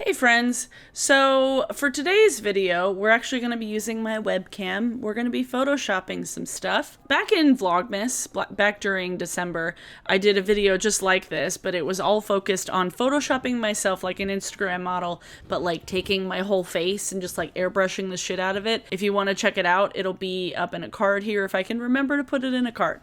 Hey friends, so for today's video, we're actually going to be using my webcam. We're going to be photoshopping some stuff. Back in Vlogmas, back during December, I did a video just like this, but it was all focused on photoshopping myself like an Instagram model, but like taking my whole face and just like airbrushing the shit out of it. If you want to check it out, it'll be up in a card here if I can remember to put it in a card.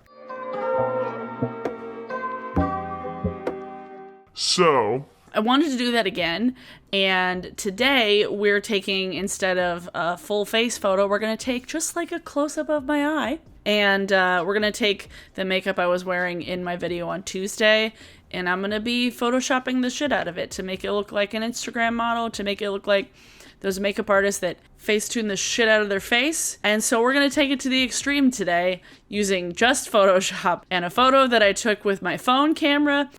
So I wanted to do that again, and today we're taking, instead of a full face photo, we're going to take just like a close-up of my eye, and we're going to take the makeup I was wearing in my video on Tuesday, and I'm going to be photoshopping the shit out of it to make it look like an Instagram model, to make it look like those makeup artists that face-tune the shit out of their face. And so we're going to take it to the extreme today using just Photoshop and a photo that I took with my phone camera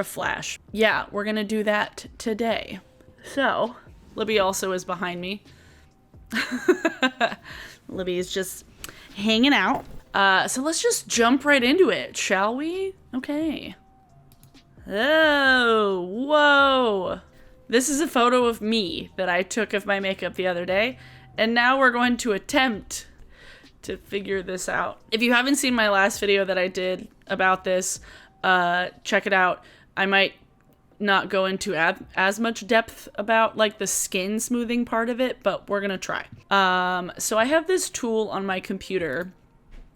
flash. Yeah, we're going to do that today. So, Libby also is behind me. Libby is just hanging out. So let's just jump right into it, shall we? Okay. Oh, whoa. This is a photo of me that I took of my makeup the other day, and now we're going to attempt to figure this out. If you haven't seen my last video that I did about this, check it out. I might not go into as much depth about like the skin smoothing part of it, but we're gonna try. So I have this tool on my computer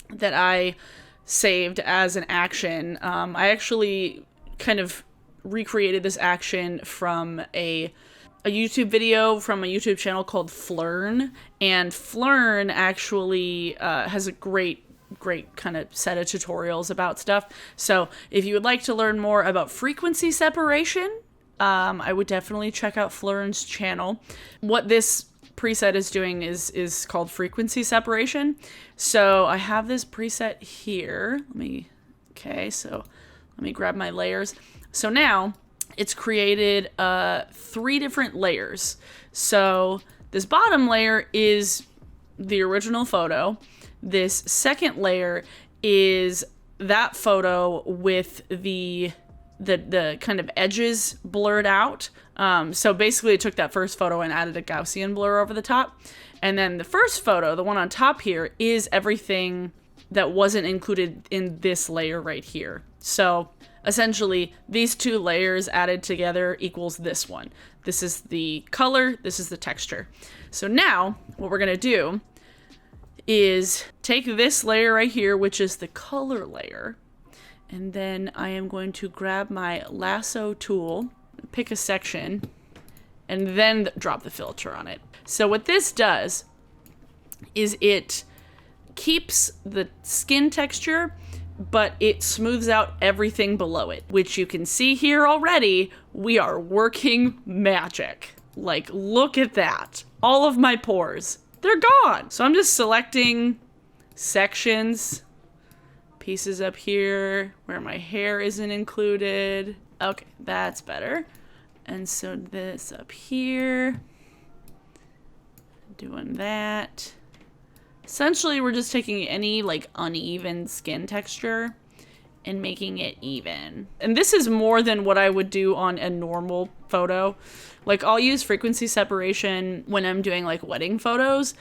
that I saved as an action. I actually kind of recreated this action from a YouTube video from a YouTube channel called Flern, and Flern actually has a great kind of set of tutorials about stuff. So if you would like to learn more about frequency separation, I would definitely check out Flern's channel. What this preset is doing is called frequency separation. So I have this preset here. Let me grab my layers. So now it's created 3 different layers. So this bottom layer is the original photo. This second layer is that photo with the kind of edges blurred out. So basically it took that first photo and added a Gaussian blur over the top. And then the first photo, the one on top here, is everything that wasn't included in this layer right here. So essentially, these 2 layers added together equals this one. This is the color, this is the texture. So now, what we're gonna do is take this layer right here, which is the color layer, and then I am going to grab my lasso tool, pick a section, and then drop the filter on it. So what this does is it keeps the skin texture, but it smooths out everything below it, which you can see here already. We are working magic. Like, look at that. All of my pores, they're gone. So I'm just selecting sections, pieces up here where my hair isn't included. Okay, that's better. And so this up here, doing that. Essentially, we're just taking any like uneven skin texture and making it even. And this is more than what I would do on a normal photo. Like, I'll use frequency separation when I'm doing like wedding photos,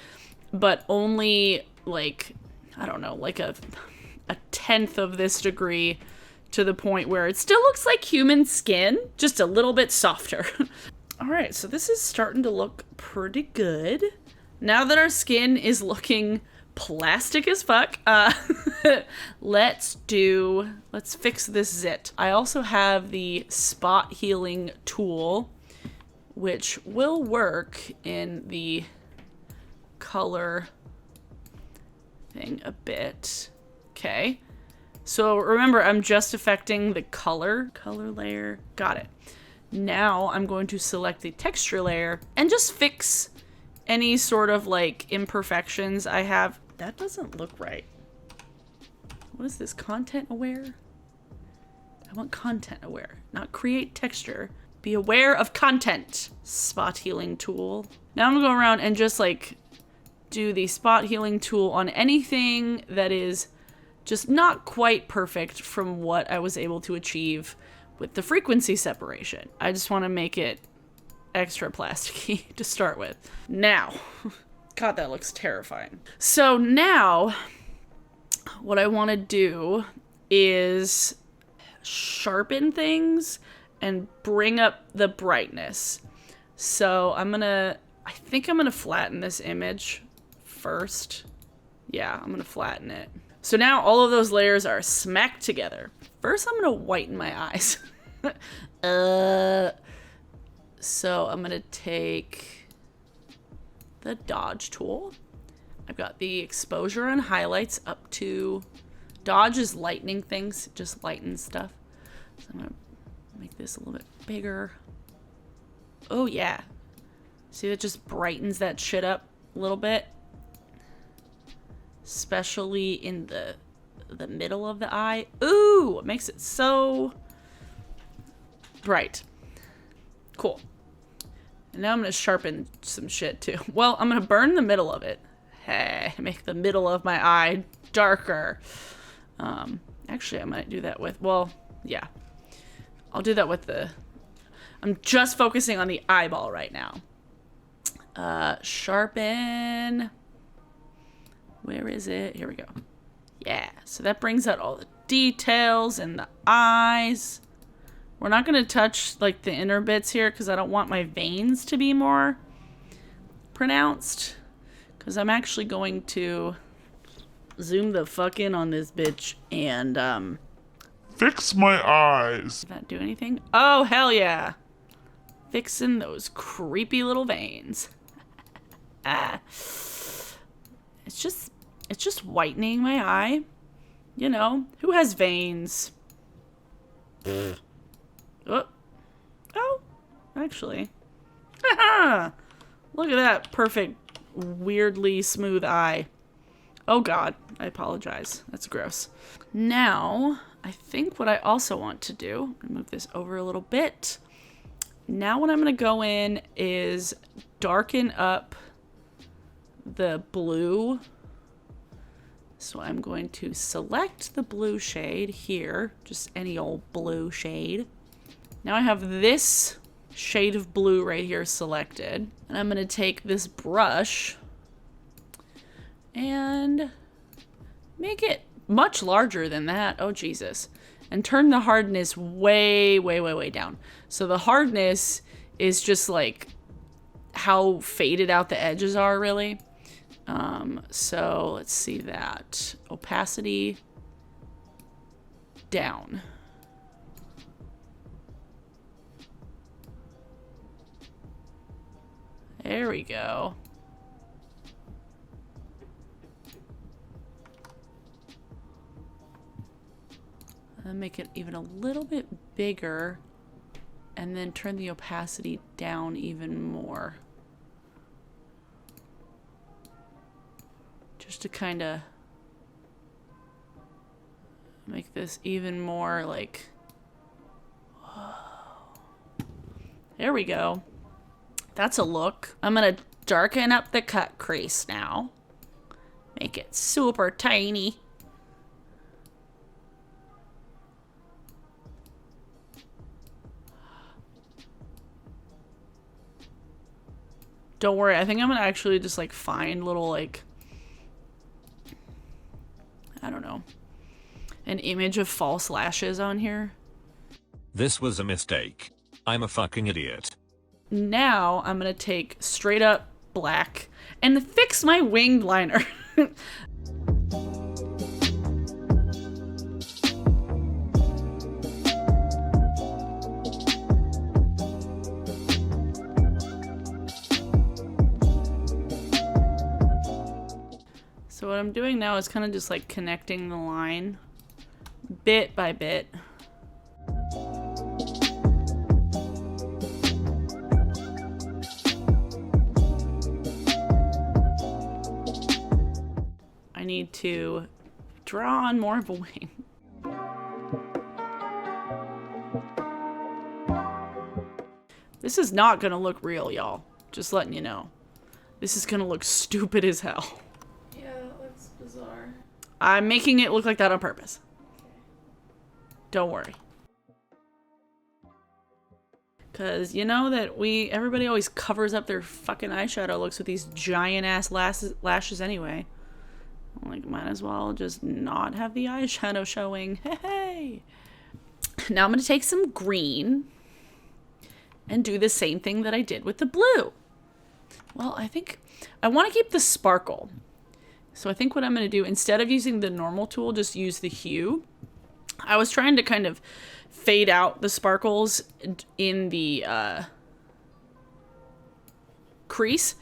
but only like, I don't know, like a 1/10 of this degree, to the point where it still looks like human skin, just a little bit softer. All right, so this is starting to look pretty good. Now that our skin is looking plastic as fuck, let's fix this zit. I also have the spot healing tool, which will work in the color thing a bit. Okay. So remember, I'm just affecting the color layer. Got it. Now I'm going to select the texture layer and just fix any sort of like imperfections I have. That doesn't look right. What is this? Content aware? I want content aware, not create texture. Be aware of content. Spot healing tool. Now I'm gonna go around and just like do the spot healing tool on anything that is just not quite perfect from what I was able to achieve with the frequency separation. I just want to make it extra plasticky to start with. Now, God, that looks terrifying. So now, what I want to do is sharpen things and bring up the brightness. So I think I'm gonna flatten this image first. Yeah, I'm gonna flatten it. So now all of those layers are smacked together. First, I'm gonna whiten my eyes. So I'm gonna take the dodge tool. I've got the exposure and highlights up to, dodge is lightening things, just lighten stuff. So I'm gonna make this a little bit bigger. Oh yeah. See, that just brightens that shit up a little bit. Especially in the middle of the eye. Ooh, it makes it so bright. Cool. And now I'm gonna sharpen some shit too. Well, I'm gonna burn the middle of it. Hey, make the middle of my eye darker. Actually, I might do that with, well, yeah. I'll do that with the, I'm just focusing on the eyeball right now. Sharpen. Where is it? Here we go. Yeah, so that brings out all the details and the eyes. We're not going to touch like the inner bits here because I don't want my veins to be more pronounced. Because I'm actually going to zoom the fuck in on this bitch and fix my eyes. Did that do anything? Oh, hell yeah. Fixing those creepy little veins. It's just whitening my eye. You know, who has veins? Oh, actually. Look at that perfect, weirdly smooth eye. Oh God, I apologize. That's gross. Now, I think what I also want to do, move this over a little bit. Now what I'm going to go in is darken up the blue. So I'm going to select the blue shade here, just any old blue shade. Now I have this shade of blue right here selected. And I'm going to take this brush and make it much larger than that. Oh, Jesus. And turn the hardness way, way, way, way down. So the hardness is just like how faded out the edges are, really. So let's see that. Opacity down. There we go. And make it even a little bit bigger and then turn the opacity down even more. Just to kind of make this even more like, whoa. There we go. That's a look. I'm gonna darken up the cut crease now. Make it super tiny. Don't worry, I think I'm gonna actually just like find little like, I don't know, an image of false lashes on here. This was a mistake. I'm a fucking idiot. Now I'm gonna take straight up black and fix my winged liner. So what I'm doing now is kind of just like connecting the line bit by bit. I need to draw on more of a wing. This is not gonna look real, y'all. Just letting you know. This is gonna look stupid as hell. Bizarre. I'm making it look like that on purpose. Okay. Don't worry. Cause you know that everybody always covers up their fucking eyeshadow looks with these giant ass lashes anyway. Like, might as well just not have the eyeshadow showing. Hey. Now I'm gonna take some green and do the same thing that I did with the blue. Well, I think I want to keep the sparkle. So I think what I'm gonna do, instead of using the normal tool, just use the hue. I was trying to kind of fade out the sparkles in the crease,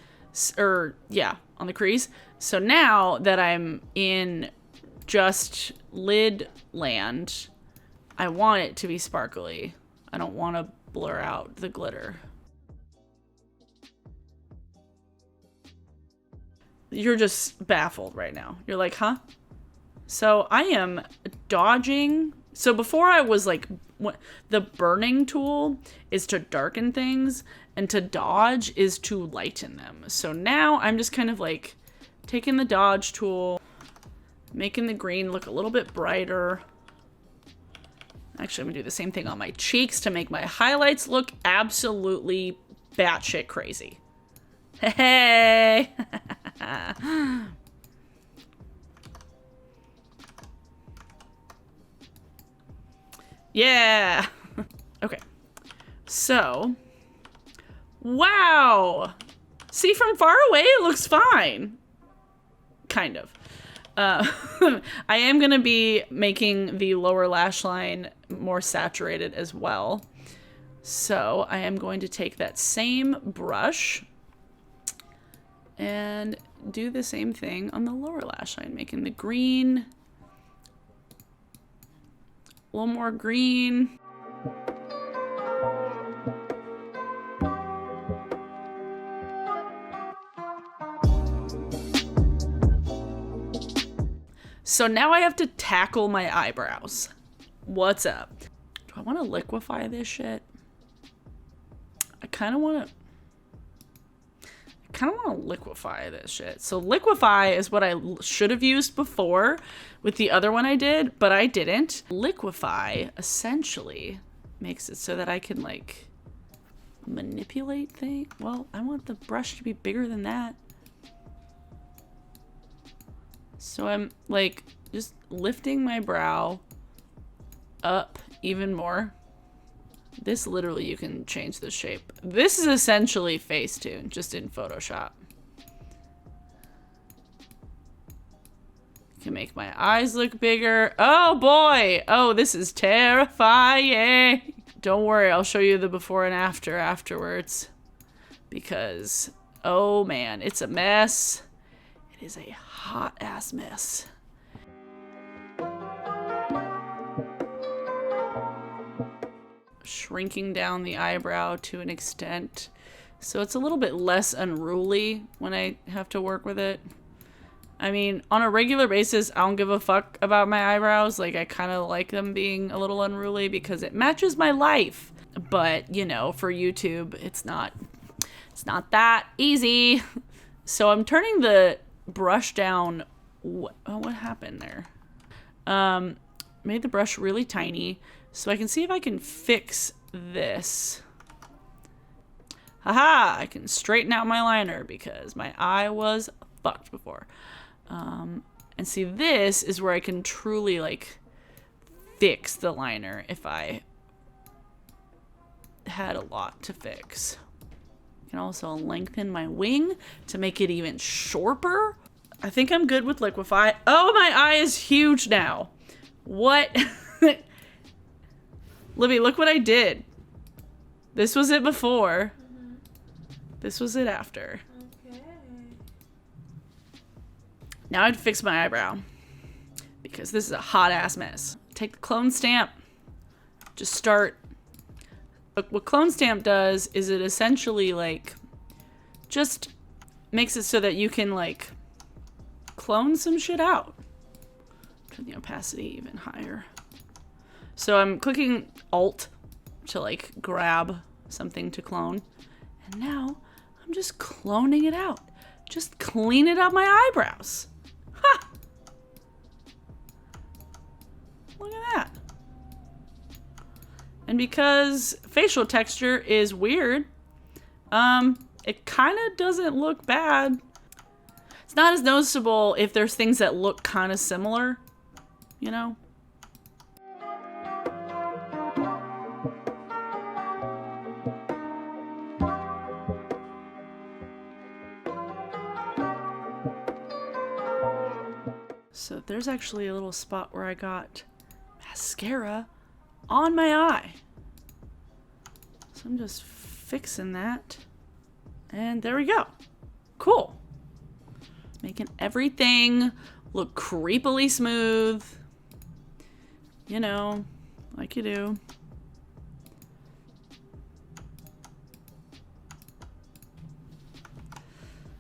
or yeah, on the crease. So now that I'm in just lid land, I want it to be sparkly. I don't want to blur out the glitter. You're just baffled right now. You're like, huh? So I am dodging. So before I was like, the burning tool is to darken things and to dodge is to lighten them. So now I'm just kind of like taking the dodge tool, making the green look a little bit brighter. Actually, I'm gonna do the same thing on my cheeks to make my highlights look absolutely batshit crazy. Hey! Yeah! Okay. So. Wow! See, from far away, it looks fine. Kind of. I am going to be making the lower lash line more saturated as well. So I am going to take that same brush and do the same thing on the lower lash line, making the green a little more green. So now I have to tackle my eyebrows. What's up? Do I want to liquify this shit? I kind of want to liquify this shit. So Liquify is what I should have used before with the other one I did, but I didn't. Liquify essentially makes it so that I can like manipulate things. Well, I want the brush to be bigger than that. So I'm like just lifting my brow up even more. This literally, you can change the shape. This is essentially Facetune, just in Photoshop. Can make my eyes look bigger. Oh boy! Oh, this is terrifying! Don't worry, I'll show you the before and after afterwards. Because, oh man, it's a mess. It is a hot ass mess. Shrinking down the eyebrow to an extent, so it's a little bit less unruly when I have to work with it. I mean, on a regular basis, I don't give a fuck about my eyebrows. Like, I kind of like them being a little unruly because it matches my life. But, you know, for YouTube, it's not that easy. So I'm turning the brush down. What happened there? Made the brush really tiny so I can see if I can fix this. Haha! I can straighten out my liner because my eye was fucked before. And see, this is where I can truly like fix the liner if I had a lot to fix. I can also lengthen my wing to make it even sharper. I think I'm good with Liquify. Oh, my eye is huge now. What? Libby, look what I did. This was it before. This was it after. Okay. Now I have to fix my eyebrow because this is a hot ass mess. Take the clone stamp. Just start. What clone stamp does is it essentially like just makes it so that you can like clone some shit out. Turn the opacity even higher. So I'm clicking Alt to like grab something to clone. And now I'm just cloning it out. Just cleaning up my eyebrows. Ha! Look at that. And because facial texture is weird, it kind of doesn't look bad. It's not as noticeable if there's things that look kind of similar, you know? So there's actually a little spot where I got mascara on my eye. So I'm just fixing that. And there we go. Cool. Making everything look creepily smooth. You know, like you do.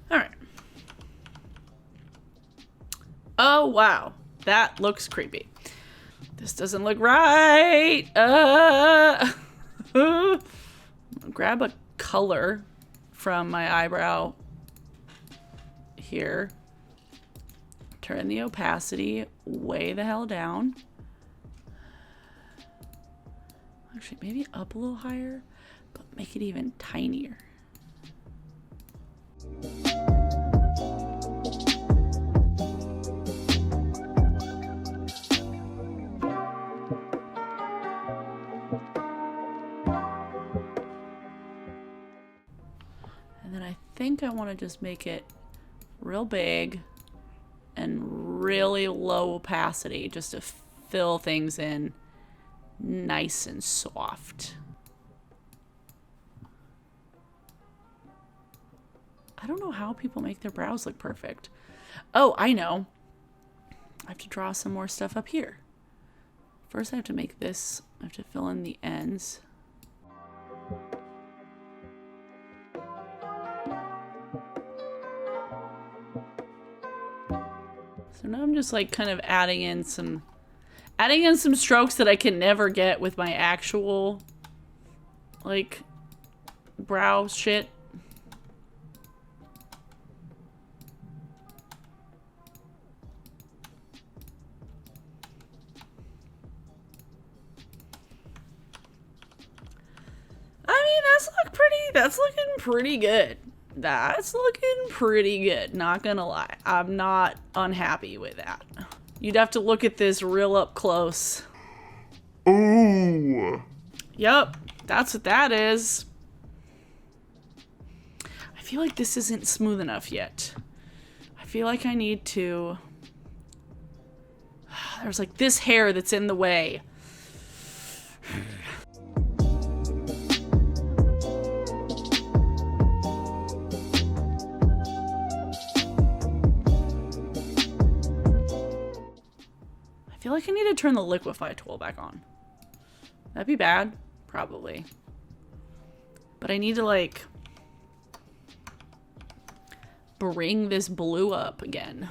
All right. Oh, wow. That looks creepy. This doesn't look right. Grab a color from my eyebrow here. Turn the opacity way the hell down. Actually, maybe up a little higher, but make it even tinier. And then I think I want to just make it real big and really low opacity just to fill things in nice and soft. I don't know how people make their brows look perfect. Oh, I know. I have to draw some more stuff up here. First I have to make this. I have to fill in the ends. So now I'm just like kind of adding in some strokes that I can never get with my actual like brow shit. I mean, that's looking pretty good. That's looking pretty good, not gonna lie. I'm not unhappy with that. You'd have to look at this real up close. Ooh. Yup, that's what that is. I feel like this isn't smooth enough yet. I feel like I need to... There's like this hair that's in the way. I feel like I need to turn the Liquify tool back on. That'd be bad, probably. But I need to like bring this blue up again.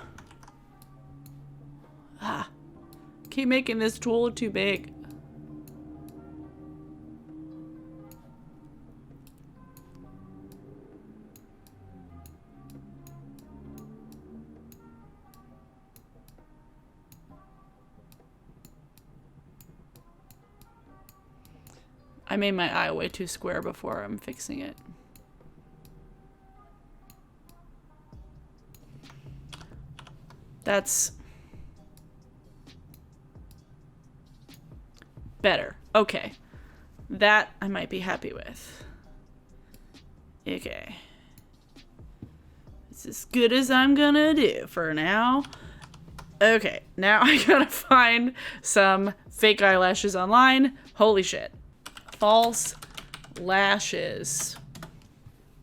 Ah, keep making this tool too big. I made my eye way too square before I'm fixing it. That's better. Okay. That I might be happy with. Okay. It's as good as I'm gonna do for now. Okay, now I gotta find some fake eyelashes online. Holy shit. False lashes.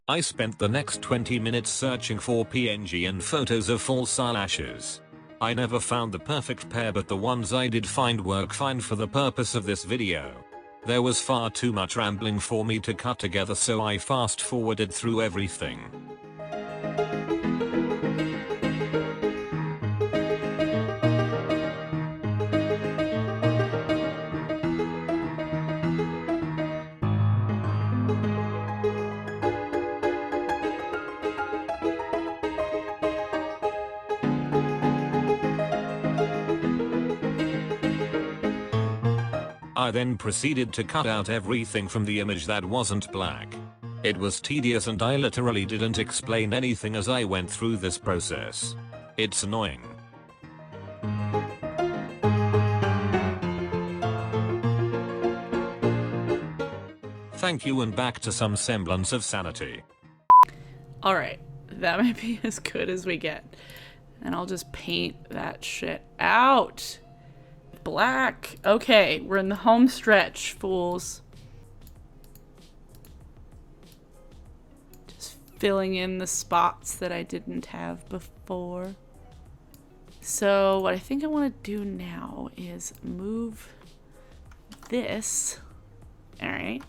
I spent the next 20 minutes searching for PNG and photos of false eyelashes. I never found the perfect pair, but the ones I did find work fine for the purpose of this video. There was far too much rambling for me to cut together, so I fast forwarded through everything. I then proceeded to cut out everything from the image that wasn't black. It was tedious and I literally didn't explain anything as I went through this process. It's annoying. Thank you, and back to some semblance of sanity. Alright, that might be as good as we get. And I'll just paint that shit out. Black. Okay, we're in the home stretch, fools. Just filling in the spots that I didn't have before. So what I think I want to do now is move this. Alright.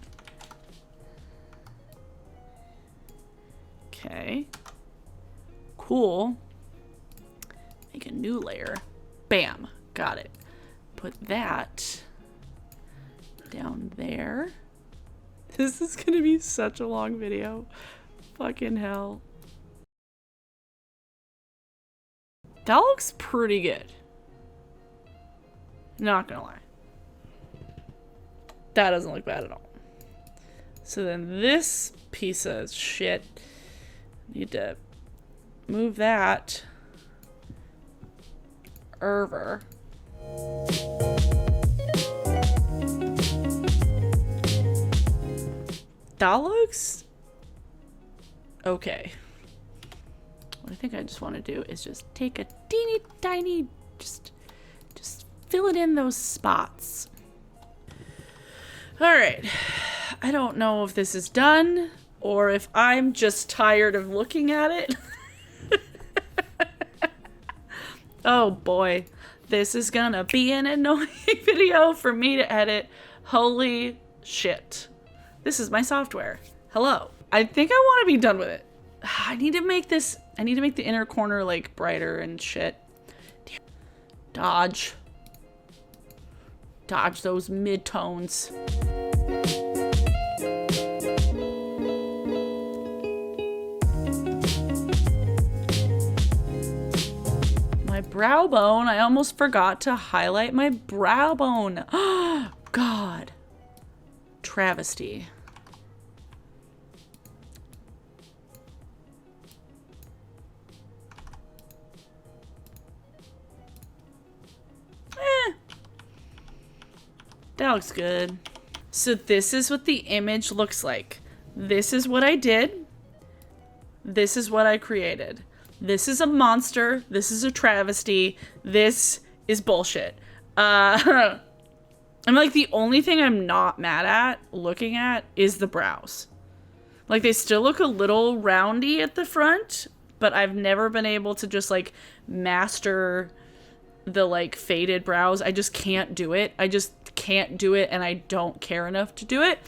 Okay. Cool. Make a new layer. Bam. Got it. Put that down there. This is gonna be such a long video. Fucking hell. That looks pretty good. Not gonna lie. That doesn't look bad at all. So then this piece of shit, need to move that over. That looks okay. What I think I just want to do is just take a teeny tiny, just fill it in those spots. All right. I don't know if this is done or if I'm just tired of looking at it. Oh boy, this is gonna be an annoying video for me to edit. Holy shit. This is my software. Hello. I think I want to be done with it. I need to make the inner corner like brighter and shit. Dodge those mid-tones. My brow bone. I almost forgot to highlight my brow bone. God. Travesty. That looks good. So this is what the image looks like. This is what I did. This is what I created. This is a monster. This is a travesty. This is bullshit. I'm like, the only thing I'm not mad at looking at is the brows. Like, they still look a little roundy at the front, but I've never been able to just like master the like faded brows. I just can't do it. I just can't do it, and I don't care enough to do it.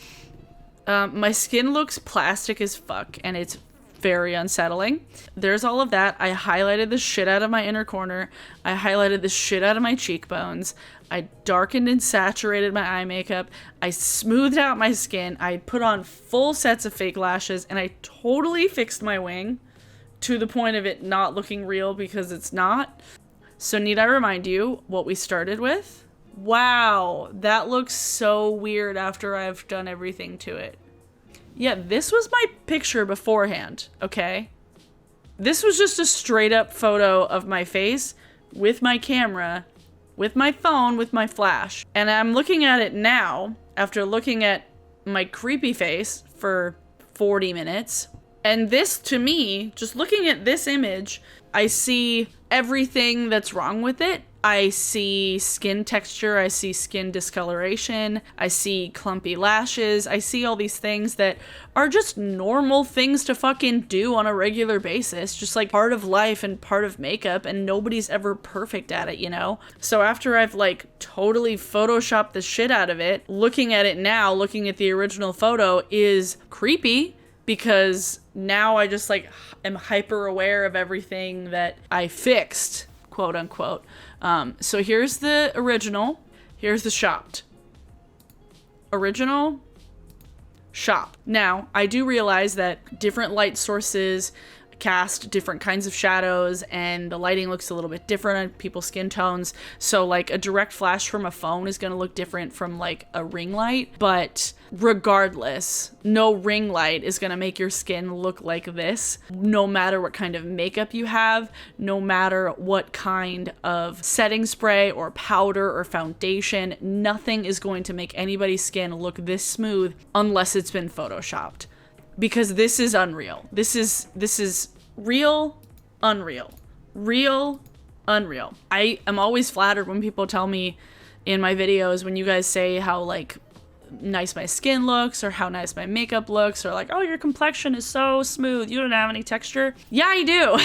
My skin looks plastic as fuck, and it's very unsettling. There's all of that. I highlighted the shit out of my inner corner. I highlighted the shit out of my cheekbones. I darkened and saturated my eye makeup. I smoothed out my skin. I put on full sets of fake lashes, and I totally fixed my wing to the point of it not looking real, because it's not. So need I remind you what we started with? Wow, that looks so weird after I've done everything to it. Yeah, this was my picture beforehand, okay? This was just a straight up photo of my face with my camera, with my phone, with my flash. And I'm looking at it now, after looking at my creepy face for 40 minutes. And this, to me, just looking at this image, I see everything that's wrong with it. I see skin texture, I see skin discoloration, I see clumpy lashes, I see all these things that are just normal things to fucking do on a regular basis, just like part of life and part of makeup, and nobody's ever perfect at it, you know? So after I've like totally photoshopped the shit out of it, looking at it now, looking at the original photo is creepy, because now I just like am hyper aware of everything that I fixed, quote unquote. So here's the original, here's the shopped. Original, shop. Now, I do realize that different light sources cast different kinds of shadows, and the lighting looks a little bit different on people's skin tones. So like a direct flash from a phone is going to look different from like a ring light, but regardless, no ring light is going to make your skin look like this, no matter what kind of makeup you have, no matter what kind of setting spray or powder or foundation. Nothing is going to make anybody's skin look this smooth unless it's been photoshopped, because this is unreal. This is real, unreal. Real, unreal. I am always flattered when people tell me in my videos, when you guys say how like nice my skin looks or how nice my makeup looks, or like, oh, your complexion is so smooth, you don't have any texture. Yeah, I do.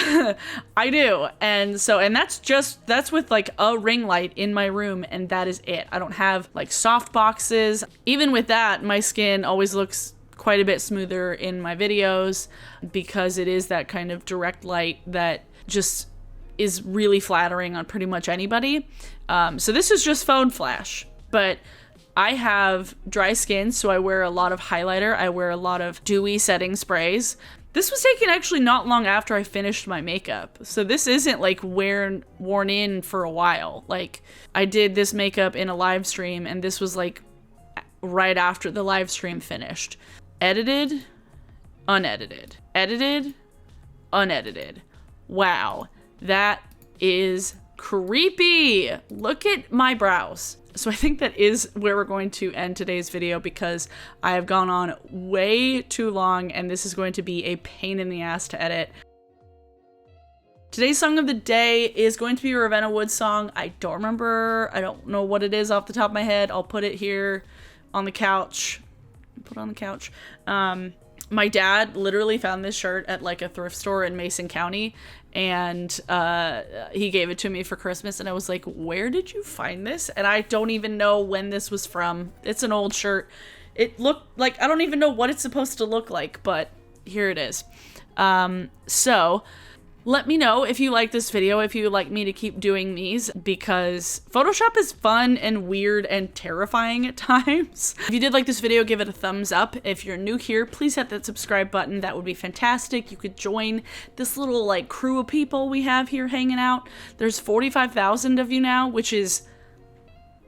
I do. And that's with like a ring light in my room, and that is it. I don't have like soft boxes. Even with that, my skin always looks quite a bit smoother in my videos, because it is that kind of direct light that just is really flattering on pretty much anybody. So this is just phone flash, but I have dry skin, so I wear a lot of highlighter. I wear a lot of dewy setting sprays. This was taken actually not long after I finished my makeup, so this isn't like worn in for a while. Like, I did this makeup in a live stream, and this was like right after the live stream finished. Edited, unedited. Edited, unedited. Wow, that is creepy. Look at my brows. So I think that is where we're going to end today's video, because I have gone on way too long and this is going to be a pain in the ass to edit. Today's song of the day is going to be a Ravenna Woods song. I don't know what it is off the top of my head. I'll put it here on the couch. Put it on the couch. My dad literally found this shirt at like a thrift store in Mason County, and he gave it to me for Christmas, and I was like, where did you find this? And I don't even know when this was from. It's an old shirt. It looked like, I don't even know what it's supposed to look like, but here it is. So let me know if you like this video, if you would like me to keep doing these, because Photoshop is fun and weird and terrifying at times. If you did like this video, give it a thumbs up. If you're new here, please hit that subscribe button. That would be fantastic. You could join this little like crew of people we have here hanging out. There's 45,000 of you now, which is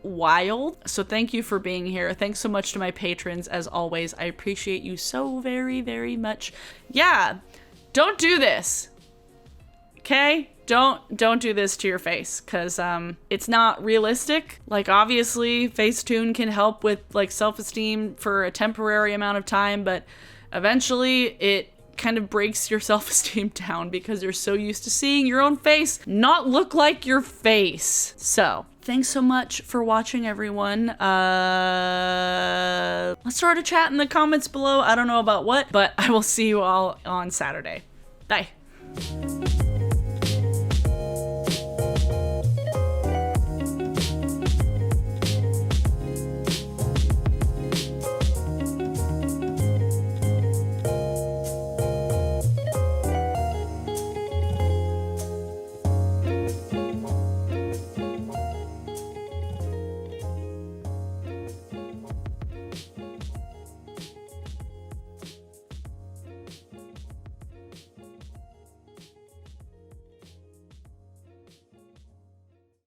wild. So thank you for being here. Thanks so much to my patrons, as always. I appreciate you so very, very much. Yeah, don't do this. Okay? Don't do this to your face, because it's not realistic. Like, obviously Facetune can help with like self-esteem for a temporary amount of time, but eventually it kind of breaks your self-esteem down, because you're so used to seeing your own face not look like your face. So thanks so much for watching, everyone. Let's start a chat in the comments below. I don't know about what, but I will see you all on Saturday. Bye.